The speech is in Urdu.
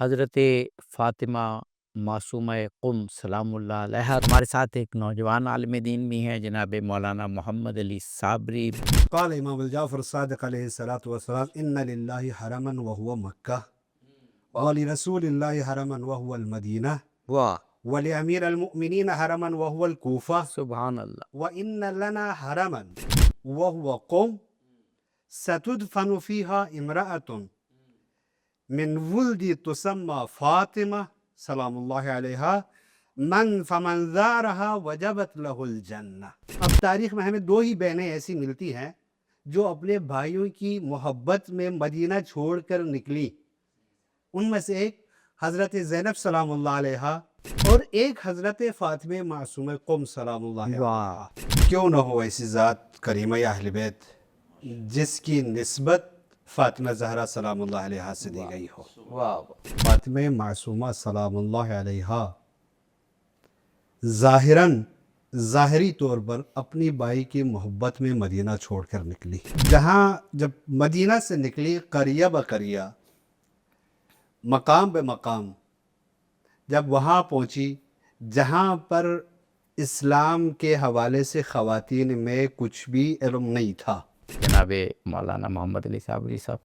حضرت فاطمہ معصومہ قم سلام اللہ علیہا، ہمارے ساتھ ایک نوجوان عالم دین بھی ہیں جناب مولانا محمد علی صابری۔ قال امام الجعفر الصادق علیہ الصلاۃ والسلام ان للہ حرما وهو مکہ ولرسول اللہ حرما وهو المدینہ واہ، ولامیر المؤمنین حرما وهو الکوفہ سبحان اللہ۔ وان لنا حرما وهو قم ستدفن فيها امرأة من ولد تسمى فاطمہ سلام اللہ علیہا فمن زارها وجبت له الجنہ۔ اب تاریخ میں ہمیں دو ہی بہنیں ایسی ملتی ہیں جو اپنے بھائیوں کی محبت میں مدینہ چھوڑ کر نکلی۔ ان میں سے ایک حضرت زینب سلام اللہ علیہا اور ایک حضرت فاطمہ معصومہ قم سلام اللہ علیہا۔ کیوں نہ ہو ایسی ذات کریمہ اہل بیت جس کی نسبت فاطمہ زہرا سلام اللہ علیہا سے دی گئی ہو۔ واہ، فاطمہ معصومہ سلام اللہ علیہا ظاہری طور پر اپنی بھائی کی محبت میں مدینہ چھوڑ کر نکلی۔ جہاں جب مدینہ سے نکلی قریہ بقریہ، مقام بے مقام، جب وہاں پہنچی جہاں پر اسلام کے حوالے سے خواتین میں کچھ بھی علم نہیں تھا، جناب مولانا محمد علی صابری صاحب